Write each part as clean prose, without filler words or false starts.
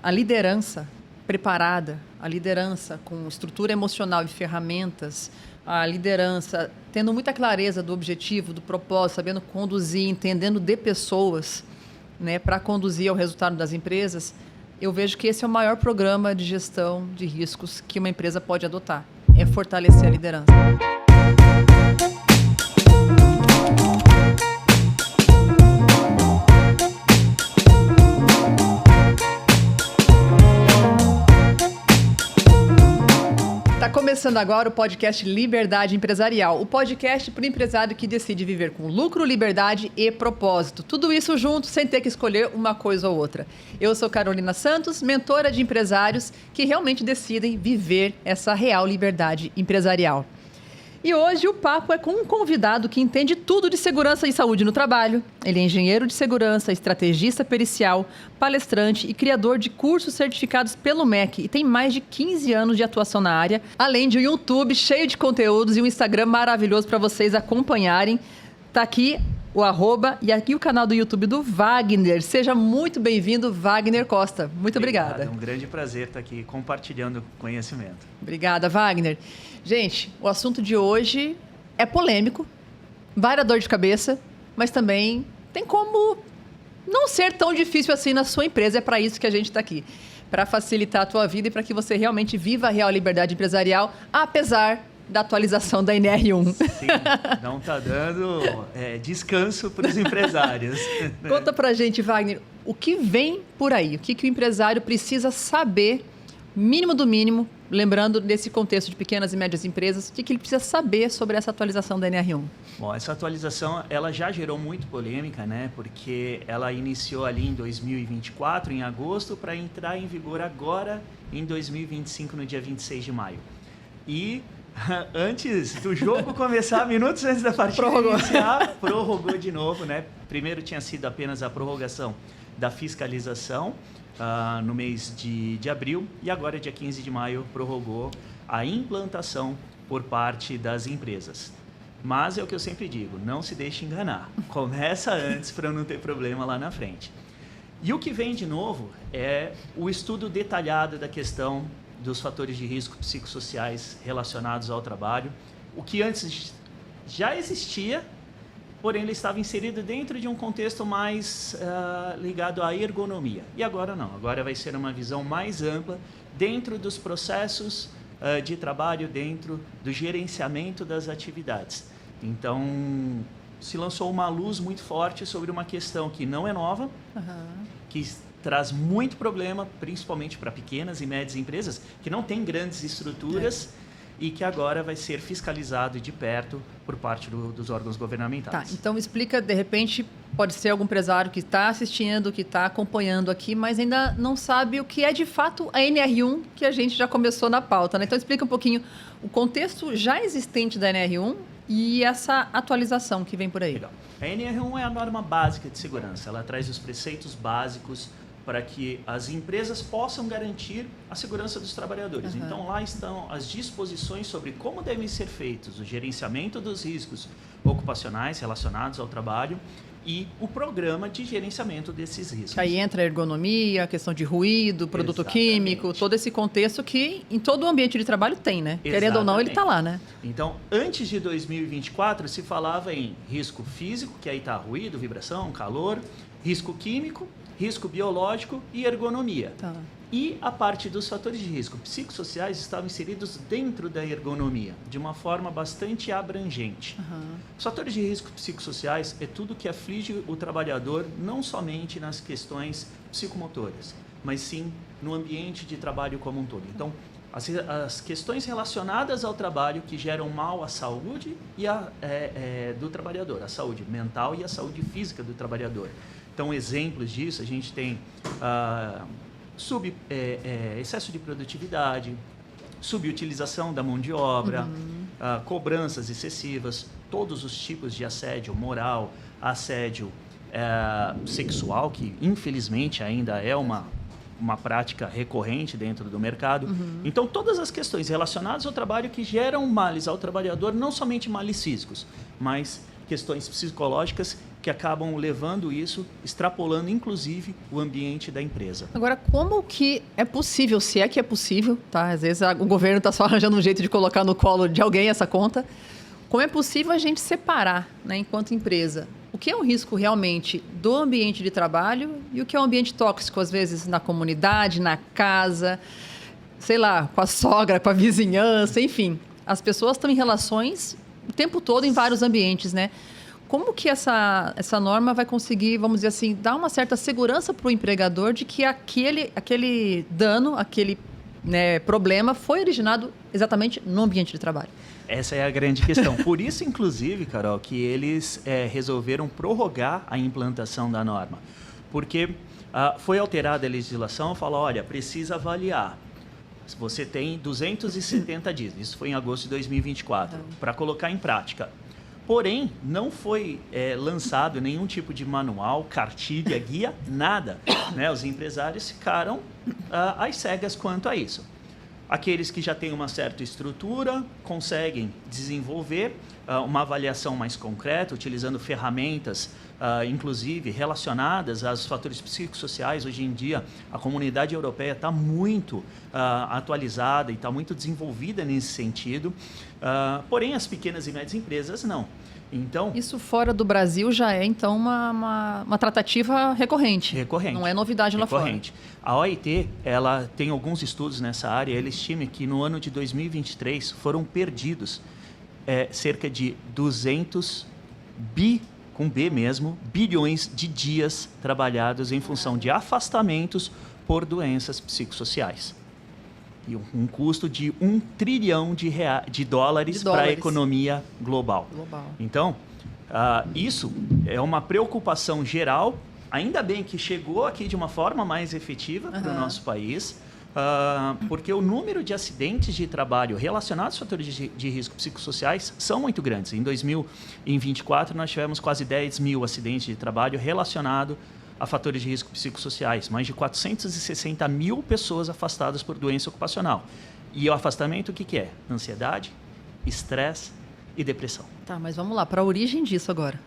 a liderança preparada, a liderança com estrutura emocional e ferramentas, a liderança tendo muita clareza do objetivo, do propósito, sabendo conduzir, entendendo de pessoas, né, para conduzir ao resultado das empresas, eu vejo que esse é o maior programa de gestão de riscos que uma empresa pode adotar, é fortalecer a liderança. Está começando agora o podcast Liberdade Empresarial, o podcast para o empresário que decide viver com lucro, liberdade e propósito. Tudo isso junto, sem ter que escolher uma coisa ou outra. Eu sou Carolina Santos, mentora de empresários que realmente decidem viver essa real liberdade empresarial. E hoje o papo é com um convidado que entende tudo de segurança e saúde no trabalho. Ele é engenheiro de segurança, estrategista pericial, palestrante e criador de cursos certificados pelo MEC e tem mais de 15 anos de atuação na área, além de um YouTube cheio de conteúdos e um Instagram maravilhoso para vocês acompanharem. Tá aqui o @ e aqui o canal do YouTube do Wagner. Seja muito bem-vindo, Wagner Costa. Muito obrigada. É um grande prazer estar aqui compartilhando conhecimento. Obrigada, Wagner. Gente, o assunto de hoje é polêmico, vai dar dor de cabeça, mas também tem como não ser tão difícil assim na sua empresa. É para isso que a gente está aqui, para facilitar a tua vida e para que você realmente viva a real liberdade empresarial, apesar da atualização da NR1. Sim, não está dando descanso para os empresários. Conta para a gente, Wagner, o que vem por aí? O que o empresário precisa saber, mínimo do mínimo, lembrando desse contexto de pequenas e médias empresas, o que ele precisa saber sobre essa atualização da NR1? Bom, essa atualização ela já gerou muito polêmica, né? Porque ela iniciou ali em 2024, em agosto, para entrar em vigor agora em 2025, no dia 26 de maio. E antes do jogo começar, minutos antes da partida iniciar, prorrogou de novo, né? Primeiro tinha sido apenas a prorrogação da fiscalização no mês de abril e agora, dia 15 de maio, prorrogou a implantação por parte das empresas. Mas é o que eu sempre digo, não se deixe enganar. Começa antes para não ter problema lá na frente. E o que vem de novo é o estudo detalhado da questão dos fatores de risco psicossociais relacionados ao trabalho, o que antes já existia, porém ele estava inserido dentro de um contexto mais ligado à ergonomia. E agora não, agora vai ser uma visão mais ampla dentro dos processos de trabalho, dentro do gerenciamento das atividades. Então, se lançou uma luz muito forte sobre uma questão que não é nova, que traz muito problema, principalmente para pequenas e médias empresas, que não têm grandes estruturas e que agora vai ser fiscalizado de perto por parte dos órgãos governamentais. Tá, então explica, de repente, pode ser algum empresário que está assistindo, que está acompanhando aqui, mas ainda não sabe o que é de fato a NR1, que a gente já começou na pauta, né? Então explica um pouquinho o contexto já existente da NR1 e essa atualização que vem por aí. Legal. A NR1 é a norma básica de segurança, ela traz os preceitos básicos para que as empresas possam garantir a segurança dos trabalhadores. Então, lá estão as disposições sobre como devem ser feitos o gerenciamento dos riscos ocupacionais relacionados ao trabalho e o programa de gerenciamento desses riscos. Aí entra a ergonomia, a questão de ruído, produto químico, todo esse contexto que em todo o ambiente de trabalho tem, né? Exatamente. Querendo ou não, ele está lá, né? Então, antes de 2024, se falava em risco físico, que aí está ruído, vibração, calor, risco químico, risco biológico e ergonomia. Tá. E a parte dos fatores de risco psicossociais estavam inseridos dentro da ergonomia, de uma forma bastante abrangente. Os fatores de risco psicossociais é tudo que aflige o trabalhador, não somente nas questões psicomotoras, mas sim no ambiente de trabalho como um todo. Então, as questões relacionadas ao trabalho que geram mal à saúde e do trabalhador, a saúde mental e a saúde física do trabalhador. Então, exemplos disso, a gente tem excesso de produtividade, subutilização da mão de obra, cobranças excessivas, todos os tipos de assédio moral, assédio sexual, que infelizmente ainda é uma prática recorrente dentro do mercado. Então, todas as questões relacionadas ao trabalho que geram males ao trabalhador, não somente males físicos, mas questões psicológicas que acabam levando isso, extrapolando inclusive o ambiente da empresa. Agora, como que é possível, se é que é possível, tá? Às vezes o governo está só arranjando um jeito de colocar no colo de alguém essa conta. Como é possível a gente separar, né, enquanto empresa, o que é um risco realmente do ambiente de trabalho e o que é um ambiente tóxico, às vezes, na comunidade, na casa, sei lá, com a sogra, com a vizinhança, enfim. As pessoas estão em relações o tempo todo em vários ambientes, né? Como que essa norma vai conseguir, vamos dizer assim, dar uma certa segurança para o empregador de que aquele dano, aquele, né, problema foi originado exatamente no ambiente de trabalho? Essa é a grande questão. Por isso, inclusive, Carol, que eles resolveram prorrogar a implantação da norma. Porque foi alterada a legislação, falou, olha, precisa avaliar. Você tem 270 dias, isso foi em agosto de 2024, para colocar em prática. Porém, não foi lançado nenhum tipo de manual, cartilha, guia, nada. Né? Os empresários ficaram às cegas quanto a isso. Aqueles que já têm uma certa estrutura conseguem desenvolver uma avaliação mais concreta, utilizando ferramentas, inclusive relacionadas aos fatores psicossociais. Hoje em dia, a comunidade europeia está muito atualizada e está muito desenvolvida nesse sentido. Porém, as pequenas e médias empresas não. Então, isso fora do Brasil já é, então, uma tratativa recorrente. Recorrente. Não é novidade lá fora. A OIT, ela tem alguns estudos nessa área, ela estima que no ano de 2023 foram perdidos cerca de 200 com B mesmo, bilhões de dias trabalhados em função de afastamentos por doenças psicossociais. E um custo de $1 trilhão de dólares para a economia global. Então, isso é uma preocupação geral. Ainda bem que chegou aqui de uma forma mais efetiva para o nosso país, porque o número de acidentes de trabalho relacionados a fatores de risco psicossociais são muito grandes. Em 2024, nós tivemos quase 10 mil acidentes de trabalho relacionados a fatores de risco psicossociais, mais de 460 mil pessoas afastadas por doença ocupacional. E o afastamento, o que é? Ansiedade, estresse e depressão. Tá, mas vamos lá, para a origem disso agora.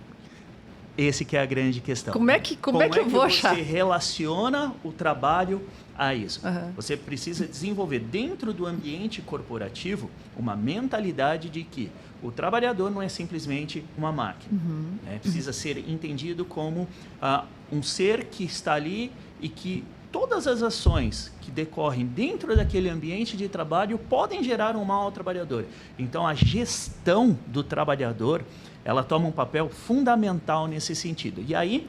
Esse que é a grande questão. Como é que eu vou achar? Você relaciona o trabalho a isso. Você precisa desenvolver dentro do ambiente corporativo uma mentalidade de que o trabalhador não é simplesmente uma máquina. Precisa ser entendido como um ser que está ali e que todas as ações que decorrem dentro daquele ambiente de trabalho podem gerar um mal ao trabalhador. Então, a gestão do trabalhador, ela toma um papel fundamental nesse sentido. E aí,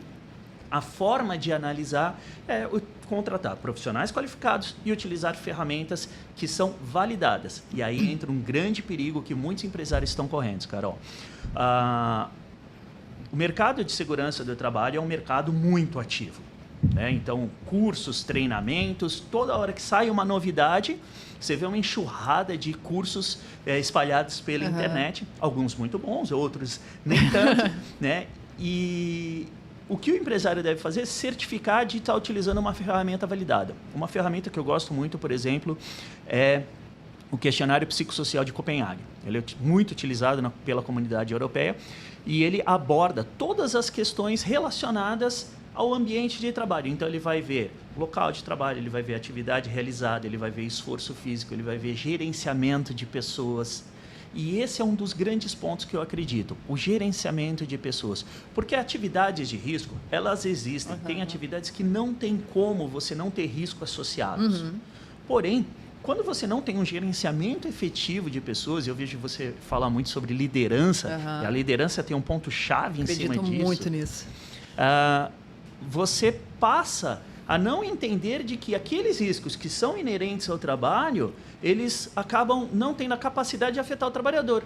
a forma de analisar é contratar profissionais qualificados e utilizar ferramentas que são validadas. E aí entra um grande perigo que muitos empresários estão correndo, Carol. O mercado de segurança do trabalho é um mercado muito ativo. Né? Então, cursos, treinamentos, toda hora que sai uma novidade, você vê uma enxurrada de cursos espalhados pela internet, alguns muito bons, outros nem tanto, né? E o que o empresário deve fazer é certificar de estar utilizando uma ferramenta validada. Uma ferramenta que eu gosto muito, por exemplo, é o questionário psicossocial de Copenhague. Ele é muito utilizado pela comunidade europeia e ele aborda todas as questões relacionadas ao ambiente de trabalho. Então, ele vai ver local de trabalho, ele vai ver atividade realizada, ele vai ver esforço físico, ele vai ver gerenciamento de pessoas. E esse é um dos grandes pontos que eu acredito, o gerenciamento de pessoas. Porque atividades de risco, elas existem. Tem atividades que não tem como você não ter risco associados. Porém, quando você não tem um gerenciamento efetivo de pessoas, eu vejo você falar muito sobre liderança, e a liderança tem um ponto-chave em cima disso. Acredito muito nisso. Você passa a não entender de que aqueles riscos que são inerentes ao trabalho, eles acabam não tendo a capacidade de afetar o trabalhador.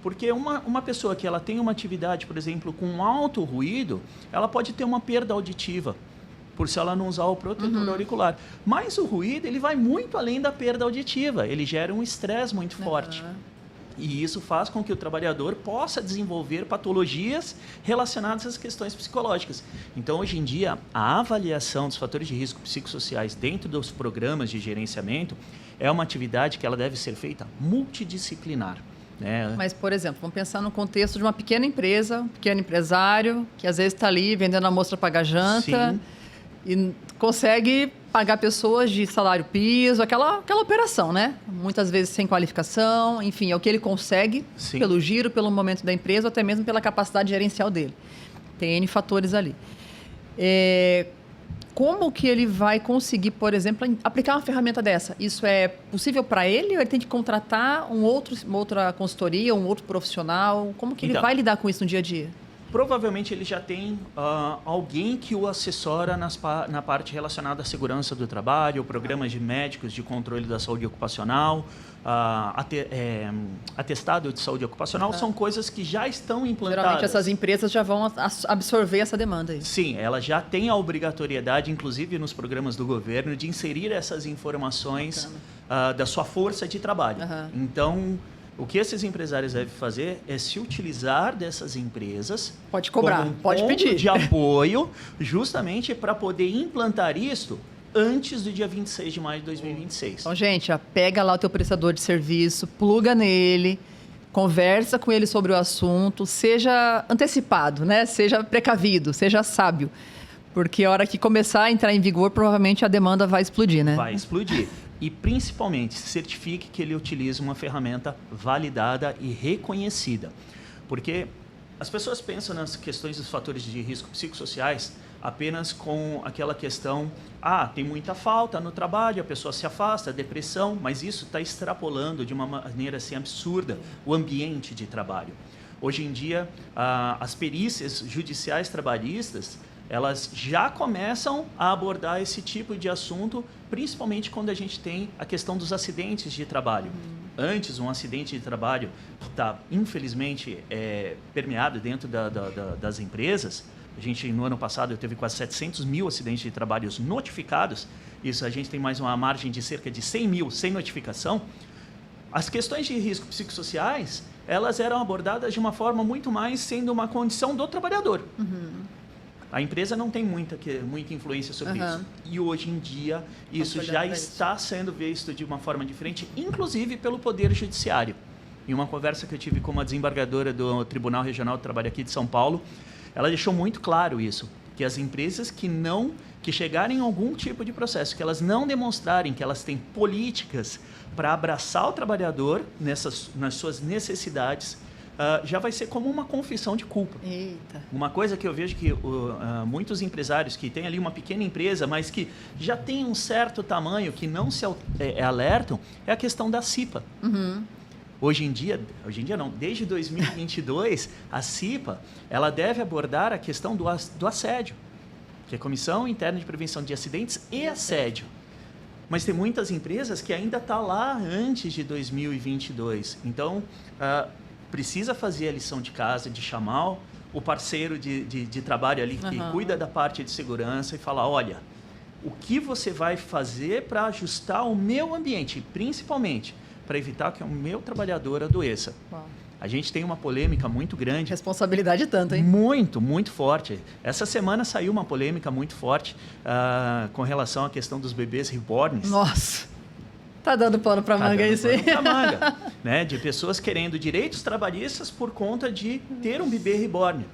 Porque uma pessoa que ela tem uma atividade, por exemplo, com alto ruído, ela pode ter uma perda auditiva, por se ela não usar o protetor auricular. Mas o ruído, ele vai muito além da perda auditiva, ele gera um estresse muito forte. E isso faz com que o trabalhador possa desenvolver patologias relacionadas às questões psicológicas. Então, hoje em dia, a avaliação dos fatores de risco psicossociais dentro dos programas de gerenciamento é uma atividade que ela deve ser feita multidisciplinar. né? Mas, por exemplo, vamos pensar no contexto de uma pequena empresa, um pequeno empresário, que às vezes está ali vendendo amostra para pagar janta. Sim. E consegue pagar pessoas de salário piso, aquela operação, né? Muitas vezes sem qualificação, enfim, é o que ele consegue Sim. pelo giro, pelo momento da empresa, ou até mesmo pela capacidade gerencial dele. Tem N fatores ali. Como que ele vai conseguir, por exemplo, aplicar uma ferramenta dessa? Isso é possível para ele ou ele tem que contratar uma outra consultoria, um outro profissional? Como que ele vai lidar com isso no dia a dia? Provavelmente ele já tem alguém que o assessora na parte relacionada à segurança do trabalho, programas de médicos de controle da saúde ocupacional, atestado de saúde ocupacional, são coisas que já estão implantadas. Geralmente essas empresas já vão absorver essa demanda aí. Sim, ela já tem a obrigatoriedade, inclusive nos programas do governo, de inserir essas informações da sua força de trabalho. Então, o que esses empresários devem fazer é se utilizar dessas empresas. Pode cobrar, como um pode ponto pedir. de apoio, justamente para poder implantar isto antes do dia 26 de maio de 2026. Então, gente, pega lá o teu prestador de serviço, pluga nele, conversa com ele sobre o assunto, seja antecipado, né? Seja precavido, seja sábio. Porque a hora que começar a entrar em vigor, provavelmente a demanda vai explodir, né? Vai explodir. E, principalmente, certifique que ele utilize uma ferramenta validada e reconhecida. Porque as pessoas pensam nas questões dos fatores de risco psicossociais apenas com aquela questão, tem muita falta no trabalho, a pessoa se afasta, depressão, mas isso está extrapolando de uma maneira assim absurda o ambiente de trabalho. Hoje em dia, as perícias judiciais trabalhistas, elas já começam a abordar esse tipo de assunto, principalmente quando a gente tem a questão dos acidentes de trabalho. Antes, um acidente de trabalho está, infelizmente, permeado dentro das empresas. A gente, no ano passado, teve quase 700 mil acidentes de trabalho notificados. Isso, a gente tem mais uma margem de cerca de 100 mil sem notificação. As questões de risco psicossociais, elas eram abordadas de uma forma muito mais sendo uma condição do trabalhador. A empresa não tem muita influência sobre isso. E hoje em dia, isso já está sendo visto de uma forma diferente, inclusive pelo Poder Judiciário. Em uma conversa que eu tive com uma desembargadora do Tribunal Regional de Trabalho aqui de São Paulo, ela deixou muito claro isso, que as empresas que chegarem a algum tipo de processo, que elas não demonstrarem que elas têm políticas para abraçar o trabalhador nas suas necessidades, já vai ser como uma confissão de culpa. Eita. Uma coisa que eu vejo que muitos empresários que têm ali uma pequena empresa, mas que já tem um certo tamanho, que não se alertam, é a questão da CIPA. Hoje em dia não, desde 2022, a CIPA ela deve abordar a questão do assédio, que é a Comissão Interna de Prevenção de Acidentes e Assédio. Mas tem muitas empresas que ainda estão lá antes de 2022. Então, precisa fazer a lição de casa, de chamar o parceiro de trabalho ali que cuida da parte de segurança e falar, olha, o que você vai fazer para ajustar o meu ambiente, principalmente para evitar que o meu trabalhador adoeça. Uau. A gente tem uma polêmica muito grande. Responsabilidade tanto, hein? Muito, muito forte. Essa semana saiu uma polêmica muito forte com relação à questão dos bebês reborns. Nossa, tá dando pano para manga isso aí. Pra manga, né? De pessoas querendo direitos trabalhistas por conta de ter um bebê reborn.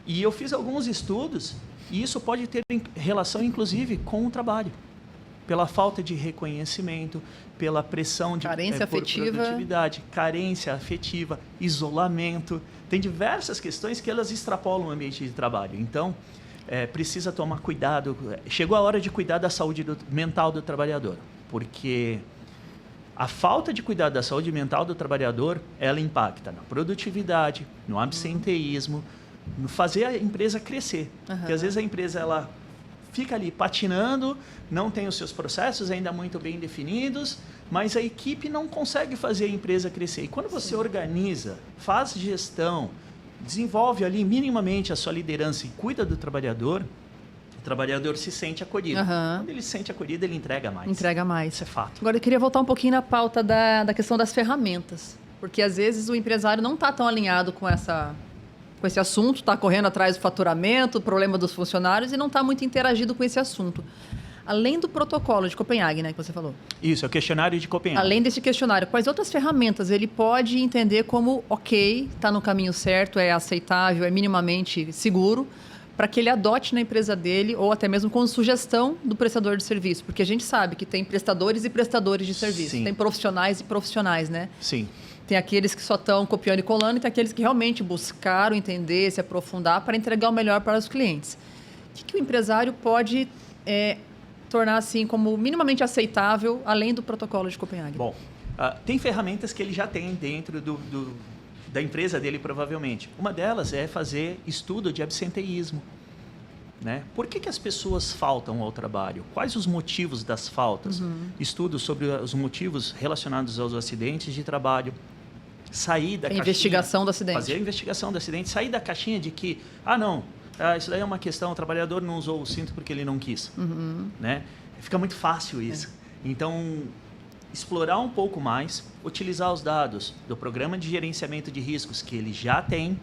E eu fiz alguns estudos e isso pode ter relação, inclusive, com o trabalho. Pela falta de reconhecimento, pela pressão de carência afetiva, produtividade, carência afetiva, isolamento. Tem diversas questões que elas extrapolam o ambiente de trabalho. Então, precisa tomar cuidado. Chegou a hora de cuidar da saúde mental do trabalhador, porque a falta de cuidado da saúde mental do trabalhador, ela impacta na produtividade, no absenteísmo, no fazer a empresa crescer. Porque às vezes a empresa ela fica ali patinando, não tem os seus processos ainda muito bem definidos, mas a equipe não consegue fazer a empresa crescer. E quando você organiza, faz gestão, desenvolve ali minimamente a sua liderança e cuida do trabalhador, o trabalhador se sente acolhido. Quando ele se sente acolhido, ele entrega mais. Entrega mais. Isso é fato. Agora, eu queria voltar um pouquinho na pauta da questão das ferramentas. Porque, às vezes, o empresário não está tão alinhado com esse assunto, está correndo atrás do faturamento, o problema dos funcionários e não está muito interagido com esse assunto. Além do protocolo de Copenhague, né, que você falou. Isso, é o questionário de Copenhague. Além desse questionário, quais outras ferramentas ele pode entender como, ok, está no caminho certo, é aceitável, é minimamente seguro, para que ele adote na empresa dele, ou até mesmo com sugestão do prestador de serviço? Porque a gente sabe que tem prestadores e prestadores de serviço. Sim. Tem profissionais e profissionais, né? Sim. Tem aqueles que só estão copiando e colando e tem aqueles que realmente buscaram entender, se aprofundar para entregar o melhor para os clientes. O que o empresário pode tornar assim como minimamente aceitável, além do protocolo de Copenhague? Bom, tem ferramentas que ele já tem dentro da empresa dele, provavelmente. Uma delas é fazer estudo de absenteísmo. Né? Por que as pessoas faltam ao trabalho? Quais os motivos das faltas? Estudos sobre os motivos relacionados aos acidentes de trabalho. Sair da caixinha... Investigação do acidente. Fazer a investigação do acidente. Sair da caixinha de que, isso daí é uma questão, o trabalhador não usou o cinto porque ele não quis. Né? Fica muito fácil isso. Então, explorar um pouco mais, utilizar os dados do programa de gerenciamento de riscos que ele já tem.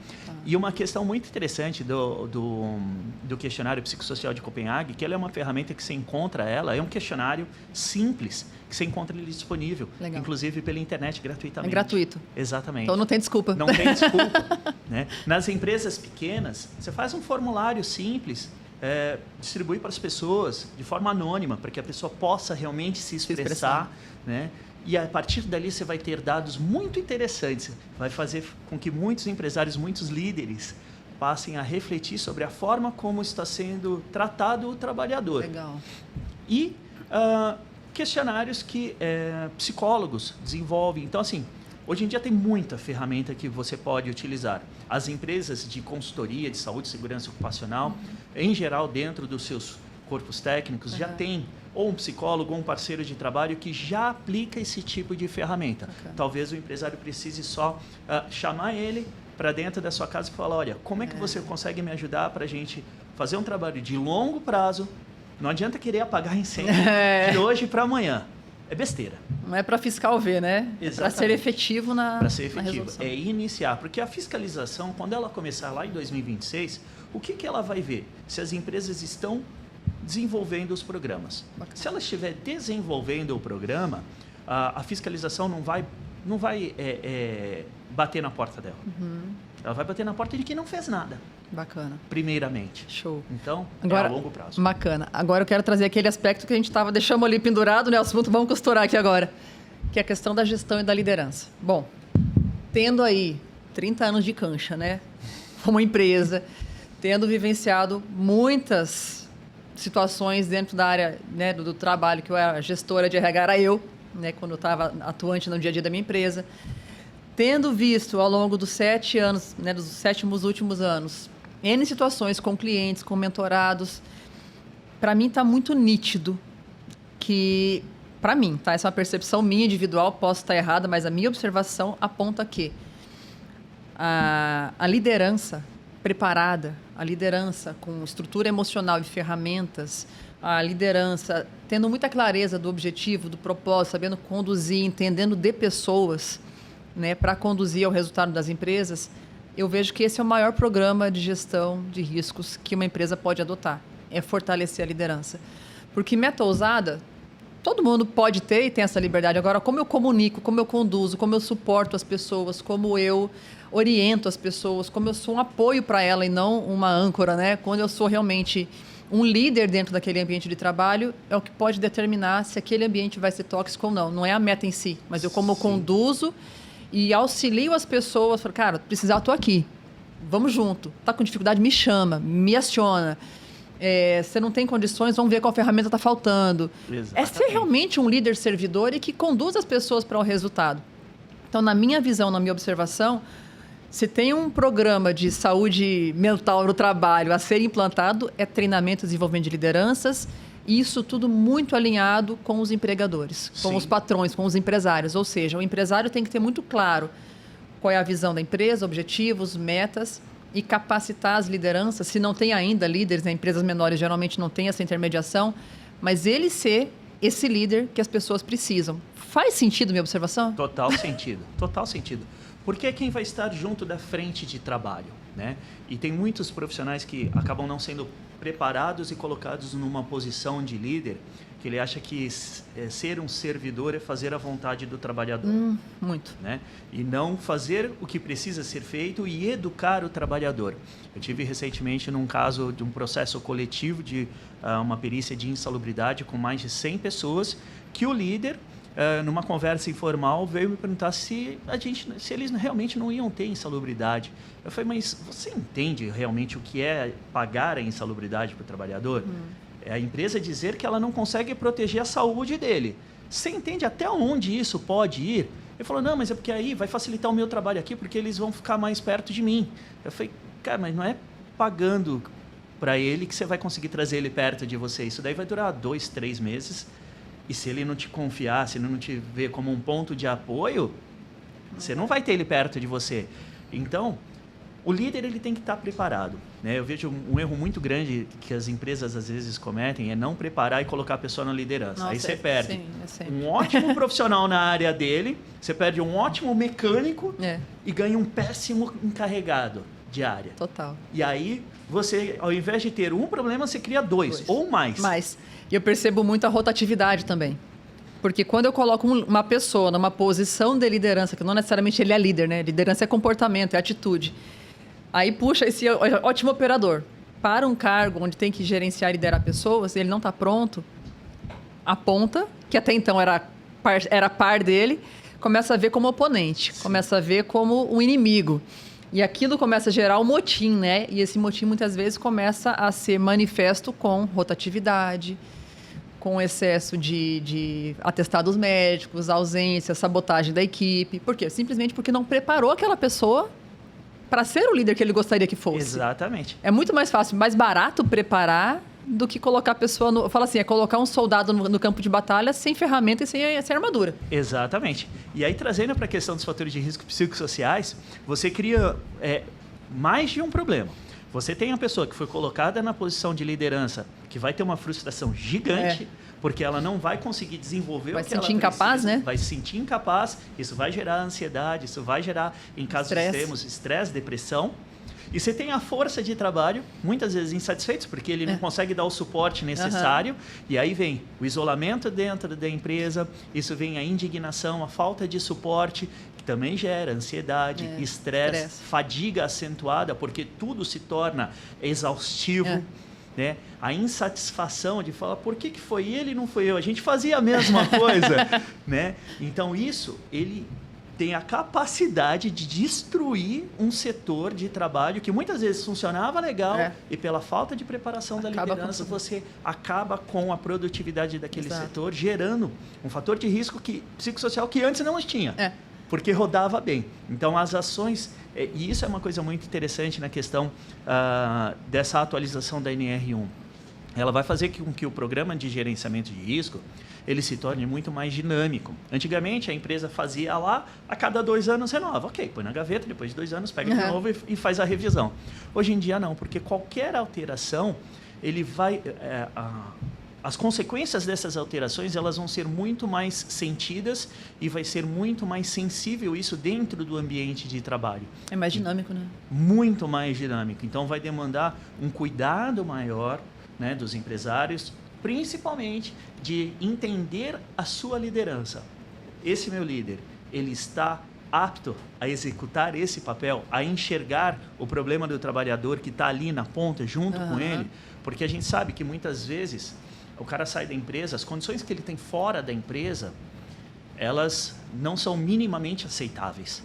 E uma questão muito interessante do questionário psicossocial de Copenhague, que ela é uma ferramenta que você encontra é um questionário simples, que você encontra ele disponível, Legal. Inclusive pela internet gratuitamente. É gratuito. Exatamente. Então não tem desculpa. Não tem desculpa. Né? Nas empresas pequenas, você faz um formulário simples, distribui para as pessoas de forma anônima, para que a pessoa possa realmente se expressar. Né? E a partir dali você vai ter dados muito interessantes. Vai fazer com que muitos empresários, muitos líderes passem a refletir sobre a forma como está sendo tratado o trabalhador. Legal. E questionários que psicólogos desenvolvem. Então, assim, hoje em dia tem muita ferramenta que você pode utilizar. As empresas de consultoria de saúde e segurança ocupacional, em geral, dentro dos seus corpos técnicos, já tem ou um psicólogo ou um parceiro de trabalho que já aplica esse tipo de ferramenta. Talvez o empresário precise só chamar ele para dentro da sua casa e falar, olha, como é que você consegue me ajudar para a gente fazer um trabalho de longo prazo? Não adianta querer apagar incêndio de hoje para amanhã. É besteira. Não é para fiscal ver, né? É para ser efetivo na resolução. É iniciar. Porque a fiscalização, quando ela começar lá em 2026, o que ela vai ver? Se as empresas estão desenvolvendo os programas. Bacana. Se ela estiver desenvolvendo o programa, a fiscalização não vai bater na porta dela. Ela vai bater na porta de quem não fez nada. Bacana. Primeiramente. Show. Então, agora, a longo prazo. Bacana. Agora eu quero trazer aquele aspecto que a gente deixamos ali pendurado, né? O assunto, vamos costurar aqui agora. Que é a questão da gestão e da liderança. Bom, tendo aí 30 anos de cancha, né? Como empresa, tendo vivenciado muitas situações dentro da área, né, do trabalho, que eu era gestora de RH, era eu, né, quando eu estava atuante no dia a dia da minha empresa. Tendo visto ao longo dos 7 anos, né, dos 7 últimos anos, N situações com clientes, com mentorados, para mim está muito nítido que, para mim, tá, essa é uma percepção minha individual, posso estar errada, mas a minha observação aponta que a liderança preparada, a liderança com estrutura emocional e ferramentas, a liderança tendo muita clareza do objetivo, do propósito, sabendo conduzir, entendendo de pessoas, né, para conduzir ao resultado das empresas, eu vejo que esse é o maior programa de gestão de riscos que uma empresa pode adotar, é fortalecer a liderança. Porque meta ousada, todo mundo pode ter e tem essa liberdade. Agora, como eu comunico, como eu conduzo, como eu suporto as pessoas, como eu oriento as pessoas, como eu sou um apoio para ela e não uma âncora, né? Quando eu sou realmente um líder dentro daquele ambiente de trabalho, é o que pode determinar se aquele ambiente vai ser tóxico ou não. Não é a meta em si, mas eu como eu conduzo e auxilio as pessoas. Falo, cara, precisar, eu estou aqui. Vamos junto. Está com dificuldade, me chama, me aciona. Você não tem condições, vamos ver qual ferramenta está faltando. Exatamente. É ser realmente um líder servidor e que conduz as pessoas para o resultado. Então, na minha visão, na minha observação, se tem um programa de saúde mental no trabalho a ser implantado, é treinamento e desenvolvimento de lideranças, e isso tudo muito alinhado com os empregadores, com os patrões, com os empresários. Ou seja, o empresário tem que ter muito claro qual é a visão da empresa, objetivos, metas, e capacitar as lideranças, se não tem ainda líderes, né? Empresas menores geralmente não tem essa intermediação, mas ele ser esse líder que as pessoas precisam. Faz sentido minha observação? Total sentido, total sentido. Porque é quem vai estar junto da frente de trabalho, né? E tem muitos profissionais que acabam não sendo preparados e colocados numa posição de líder, que ele acha que ser um servidor é fazer a vontade do trabalhador. Muito. Né? E não fazer o que precisa ser feito e educar o trabalhador. Eu tive recentemente num caso de um processo coletivo de uma perícia de insalubridade com mais de 100 pessoas, que o líder, numa conversa informal, veio me perguntar se eles realmente não iam ter insalubridade. Eu falei, mas você entende realmente o que é pagar a insalubridade para o trabalhador? É a empresa dizer que ela não consegue proteger a saúde dele. Você entende até onde isso pode ir? Ele falou, não, mas é porque aí vai facilitar o meu trabalho aqui, porque eles vão ficar mais perto de mim. Eu falei, cara, mas não é pagando para ele que você vai conseguir trazer ele perto de você. Isso daí vai durar 2, 3 meses. E se ele não te confiar, se ele não te ver como um ponto de apoio, você não vai ter ele perto de você. Então, o líder ele tem que estar preparado. Né? Eu vejo um erro muito grande que as empresas às vezes cometem, é não preparar e colocar a pessoa na liderança. Nossa, aí você perde um ótimo profissional na área dele, você perde um ótimo mecânico e ganha um péssimo encarregado de área. Total. E aí, você, ao invés de ter um problema, você cria dois. Ou mais. E eu percebo muito a rotatividade também. Porque quando eu coloco uma pessoa numa posição de liderança, que não necessariamente ele é líder, né? Liderança é comportamento, é atitude. Aí puxa esse ótimo operador para um cargo onde tem que gerenciar e liderar pessoas, e ele não está pronto, a ponta, que até então era par dele, começa a ver como oponente, começa a ver como um inimigo. E aquilo começa a gerar um motim, né? E esse motim muitas vezes começa a ser manifesto com rotatividade, com excesso de atestados médicos, ausência, sabotagem da equipe. Por quê? Simplesmente porque não preparou aquela pessoa para ser o líder que ele gostaria que fosse. Exatamente. É muito mais fácil, mais barato preparar do que colocar a pessoa no... Fala assim, é colocar um soldado no campo de batalha sem ferramenta e sem armadura. Exatamente. E aí, trazendo para a questão dos fatores de risco psicossociais, você cria mais de um problema. Você tem a pessoa que foi colocada na posição de liderança, que vai ter uma frustração gigante, porque ela não vai conseguir desenvolver o que ela precisa. Vai se sentir incapaz, né? Vai se sentir incapaz, isso vai gerar ansiedade, isso vai gerar, em casos extremos, estresse, depressão. E você tem a força de trabalho, muitas vezes insatisfeitos, porque ele não consegue dar o suporte necessário. E aí vem o isolamento dentro da empresa, isso vem a indignação, a falta de suporte, que também gera ansiedade, estresse, fadiga acentuada, porque tudo se torna exaustivo. Né? A insatisfação de falar, por que foi ele e não foi eu? A gente fazia a mesma coisa. Né? Então, isso, ele tem a capacidade de destruir um setor de trabalho que muitas vezes funcionava legal e pela falta de preparação da liderança você acaba com a produtividade daquele setor, gerando um fator de risco psicossocial que antes não tinha, porque rodava bem. Então as ações, e isso é uma coisa muito interessante na questão dessa atualização da NR1, ela vai fazer com que o programa de gerenciamento de risco ele se torne muito mais dinâmico. Antigamente, a empresa fazia lá, a cada 2 anos renova. Ok, põe na gaveta, depois de 2 anos pega de novo e faz a revisão. Hoje em dia não, porque qualquer alteração, ele vai... as consequências dessas alterações elas vão ser muito mais sentidas e vai ser muito mais sensível isso dentro do ambiente de trabalho. É mais dinâmico, né? Muito mais dinâmico. Então, vai demandar um cuidado maior, né, dos empresários, principalmente de entender a sua liderança. Esse meu líder, ele está apto a executar esse papel, a enxergar o problema do trabalhador que está ali na ponta, junto com ele, porque a gente sabe que muitas vezes o cara sai da empresa, as condições que ele tem fora da empresa, elas não são minimamente aceitáveis.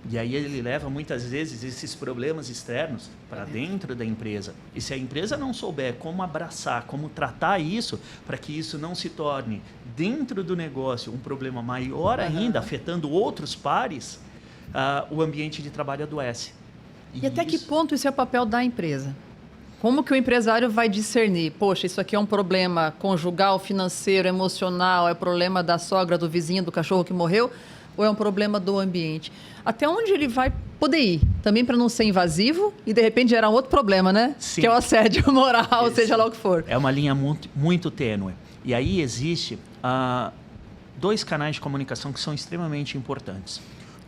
E aí ele leva muitas vezes esses problemas externos para dentro da empresa. E se a empresa não souber como abraçar, como tratar isso, para que isso não se torne dentro do negócio um problema maior ainda, afetando outros pares, o ambiente de trabalho adoece. E até que ponto isso é o papel da empresa? Como que o empresário vai discernir? Poxa, isso aqui é um problema conjugal, financeiro, emocional, é problema da sogra, do vizinho, do cachorro que morreu, ou é um problema do ambiente? Até onde ele vai poder ir? Também para não ser invasivo e, de repente, gerar um outro problema, né? Sim. Que é o assédio moral, seja lá o que for. É uma linha muito, muito tênue. E aí existe 2 canais de comunicação que são extremamente importantes.